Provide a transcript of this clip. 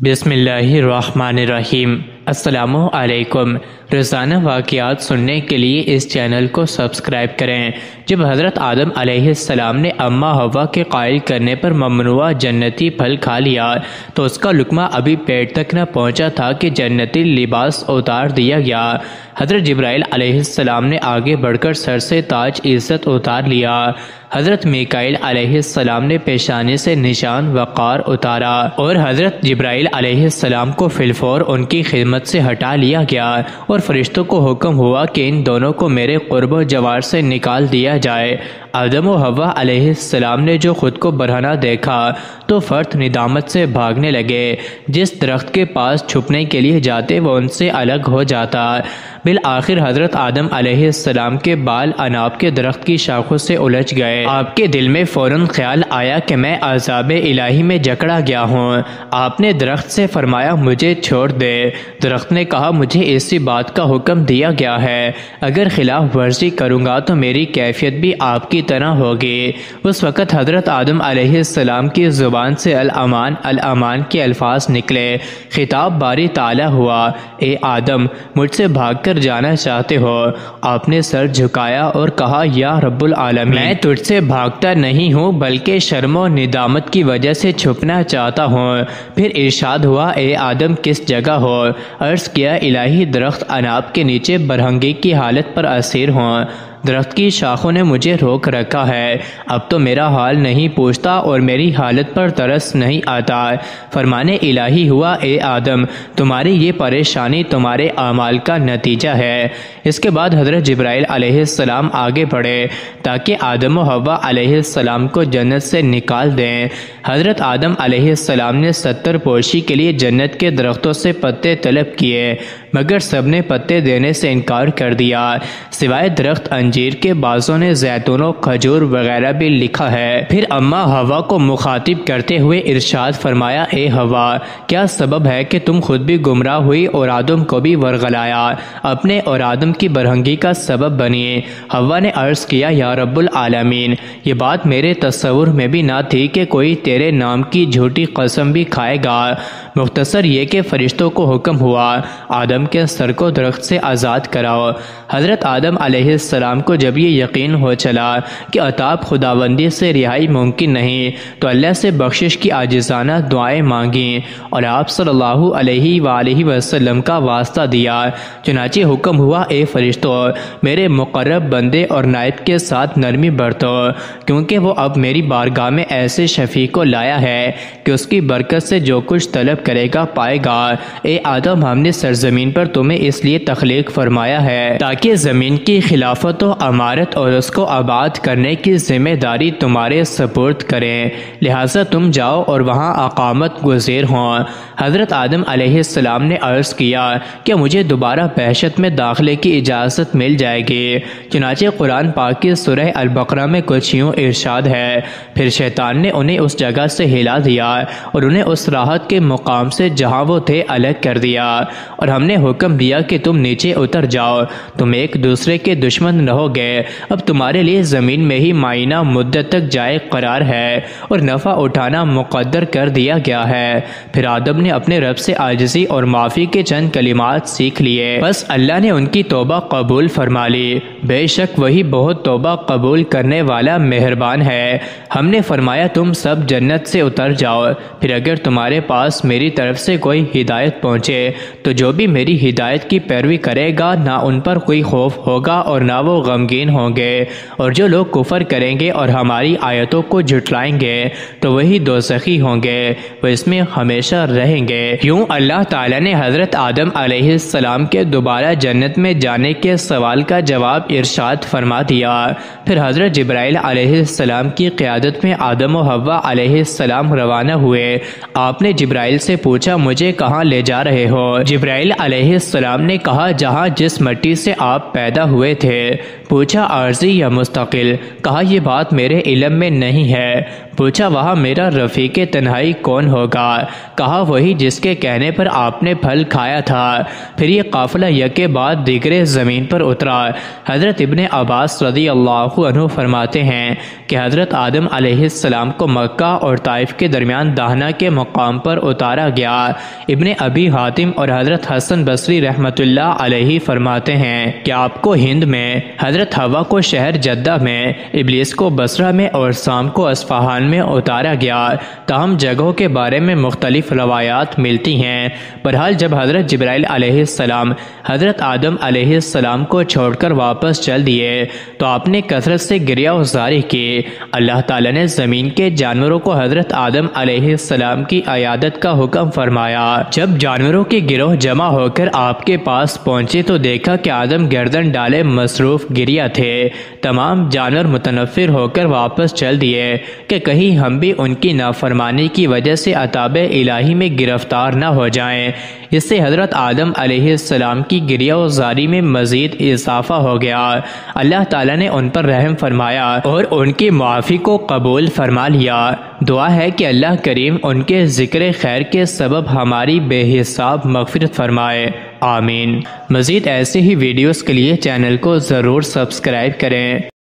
بسم اللہ الرحمن الرحیم۔ السلام علیکم۔ روزانہ واقعات سننے کے لیے اس چینل کو سبسکرائب کریں۔ جب حضرت آدم علیہ السلام نے اماں حوا کے قائل کرنے پر ممنوع جنتی پھل کھا لیا تو اس کا لقمہ ابھی پیٹ تک نہ پہنچا تھا کہ جنتی لباس اتار دیا گیا۔ حضرت جبرائیل علیہ السلام نے آگے بڑھ کر سر سے تاج عزت اتار لیا۔ حضرت میکائیل علیہ السلام نے پیشانی سے نشان وقار اتارا اور حضرت جبرائیل علیہ السلام کو فی الفور ان کی خدمت سے ہٹا لیا گیا اور فرشتوں کو حکم ہوا کہ ان دونوں کو میرے قرب و جوار سے نکال دیا جائے۔ آدم و حوا علیہ السلام نے جو خود کو برہنہ دیکھا تو فرط ندامت سے بھاگنے لگے۔ جس درخت کے پاس چھپنے کے لیے جاتے وہ ان سے الگ ہو جاتا۔ بالآخر حضرت آدم علیہ السلام کے بال اناب کے درخت کی شاخوں سے الجھ گئے۔ آپ کے دل میں فوراً خیال آیا کہ میں عذاب الہی میں جکڑا گیا ہوں۔ آپ نے درخت سے فرمایا مجھے چھوڑ دے۔ درخت نے کہا مجھے اسی بات کا حکم دیا گیا ہے، اگر خلاف ورزی کروں گا تو میری کیفیت بھی آپ کی طرح ہوگی۔ اس وقت حضرت آدم علیہ السلام کی زبان سے الامان الامان کے الفاظ نکلے۔ خطاب باری تعالیٰ ہوا، اے آدم مجھ سے بھاگ کر جانا چاہتے ہو؟ آپ نے سر جھکایا اور کہا یا رب العالمین، میں تجھ سے بھاگتا نہیں ہوں بلکہ شرم و ندامت کی وجہ سے چھپنا چاہتا ہوں۔ پھر ارشاد ہوا اے آدم کس جگہ ہو؟ عرض کیا الہی درخت اناب کے نیچے برہنگی کی حالت پر اسیر ہوں۔ درخت کی شاخوں نے مجھے روک رکھا ہے، اب تو میرا حال نہیں پوچھتا اور میری حالت پر ترس نہیں آتا۔ فرمانے الہی ہوا اے آدم تمہاری یہ پریشانی تمہارے اعمال کا نتیجہ ہے۔ اس کے بعد حضرت جبرائیل علیہ السلام آگے بڑھے تاکہ آدم و حوا علیہ السلام کو جنت سے نکال دیں۔ حضرت آدم علیہ السلام نے 70 پوشی کے لیے جنت کے درختوں سے پتے طلب کیے مگر سب نے پتے دینے سے انکار کر دیا سوائے درخت انجیر کے۔ بعضوں نے زیتون و کھجور وغیرہ بھی لکھا ہے۔ پھر اماں حوا کو مخاطب کرتے ہوئے ارشاد فرمایا اے حوا کیا سبب ہے کہ تم خود بھی گمراہ ہوئی اور آدم کو بھی ورغلایا؟ اپنے اور آدم کی برہنگی کا سبب بنی۔ حوا نے عرض کیا یا رب العالمین یہ بات میرے تصور میں بھی نہ تھی کہ کوئی تیرے نام کی جھوٹی قسم بھی کھائے گا۔ مختصر یہ کہ فرشتوں کو حکم ہوا آدم کے سر کو درخت سے آزاد کراؤ۔ حضرت آدم علیہ السلام کو جب یہ یقین ہو چلا کہ عطاب خداوندی سے رہائی ممکن نہیں تو اللہ سے بخشش کی عاجزانہ دعائیں مانگیں اور آپ صلی اللہ علیہ وآلہ وسلم کا واسطہ دیا۔ چنانچہ حکم ہوا اے فرشتوں میرے مقرب بندے اور نائب کے ساتھ نرمی برتو کیونکہ وہ اب میری بارگاہ میں ایسے شفیع کو لایا ہے کہ اس کی برکت سے جو کچھ طلب کرے گا پائے گا۔ اے آدم ہم نے سرزمین پر تمہیں اس لیے تخلیق فرمایا ہے تاکہ زمین کی خلافت و امارت اور اس کو آباد کرنے کی ذمہ داری تمہارے سپرد کریں، لہٰذا تم جاؤ اور وہاں اقامت گزیر ہوں۔ حضرت آدم علیہ السلام نے عرض کیا کہ مجھے دوبارہ بہشت میں داخلے کی اجازت مل جائے گی؟ چنانچہ قرآن پاک کی سورہ البقرہ میں کچھ یوں ارشاد ہے پھر شیطان نے انہیں اس جگہ سے ہلا دیا اور انہیں اس راحت کے مقام سے جہاں وہ تھے الگ کر دیا اور ہم نے حکم دیا کہ تم نیچے اتر جاؤ، تم ایک دوسرے کے دشمن رہو گے، اب تمہارے لیے زمین میں ہی معینہ مدت تک جائے قرار ہے اور نفع اٹھانا مقدر کر دیا گیا ہے۔ پھر آدم نے اپنے رب سے عاجزی اور معافی کے چند کلمات سیکھ لیے، بس اللہ نے ان کی توبہ قبول فرما لی، بے شک وہی بہت توبہ قبول کرنے والا مہربان ہے۔ ہم نے فرمایا تم سب جنت سے اتر جاؤ، پھر اگر تمہارے پاس میری طرف سے کوئی ہدایت پہنچے تو جو بھی میری ہدایت کی پیروی کرے گا نہ ان پر کوئی خوف ہوگا اور نہ وہ غمگین ہوں گے، اور جو لوگ کفر کریں گے اور ہماری آیتوں کو جھٹلائیں گے تو وہی دوزخی ہوں گے، وہ اس میں ہمیشہ رہیں گے۔ یوں اللہ تعالیٰ نے حضرت آدم علیہ السلام کے دوبارہ جنت میں جانے کے سوال کا جواب ارشاد فرما دیا۔ پھر حضرت جبرائیل علیہ السلام کی قیادت میں آدم و حوا علیہ السلام روانہ ہوئے۔ آپ نے جبرائیل سے پوچھا مجھے کہاں لے جا رہے ہو؟ جبرائیل علیہ السلام نے کہا جہاں جس مٹی سے آپ پیدا ہوئے تھے۔ پوچھا عارضی یا مستقل؟ کہا یہ بات میرے علم میں نہیں ہے۔ پوچھا وہاں میرا رفیق تنہائی کون ہوگا؟ کہا وہی جس کے کہنے پر آپ نے پھل کھایا تھا۔ پھر یہ قافلہ یکے بعد دیگرے زمین پر اترا۔ حضرت ابن عباس رضی اللہ عنہ فرماتے ہیں کہ حضرت آدم علیہ السلام کو مکہ اور طائف کے درمیان دہنا کے مقام پر اتارا گیا۔ ابن ابی حاتم اور حضرت حسن بصری رحمۃ اللہ علیہ فرماتے ہیں کہ آپ کو ہند میں، حضرت حوا کو شہر جدہ میں، ابلیس کو بصرہ میں اور سام کو اصفہان میں اتارا گیا۔ تاہم جگہوں کے بارے میں مختلف روایات ملتی ہیں۔ بہرحال جب حضرت جبرائیل علیہ السلام حضرت آدم علیہ السلام کو چھوڑ کر واپس چل دیے تو آپ نے کثرت سے گریہ وزاری کی۔ اللہ تعالیٰ نے زمین کے جانوروں کو حضرت آدم علیہ السلام کی عیادت کا حکم فرمایا۔ جب جانوروں کے گروہ جمع ہو کر آپ کے پاس پہنچے تو دیکھا کہ آدم گردن ڈالے مصروف گریہ تھے۔ تمام جانور متنفر ہو کر واپس چل دیے کہ کہیں ہم بھی ان کی نافرمانی کی وجہ سے عذاب الہی میں گرفتار نہ ہو جائیں۔ اس سے حضرت آدم علیہ السلام کی گریہ وزاری میں مزید اضافہ ہو گیا۔ اللہ تعالیٰ نے ان پر رحم فرمایا اور ان کی معافی کو قبول فرما لیا۔ دعا ہے کہ اللہ کریم ان کے ذکر خیر کے سبب ہماری بے حساب مغفرت فرمائے، آمین۔ مزید ایسے ہی ویڈیوز کے لیے چینل کو ضرور سبسکرائب کریں۔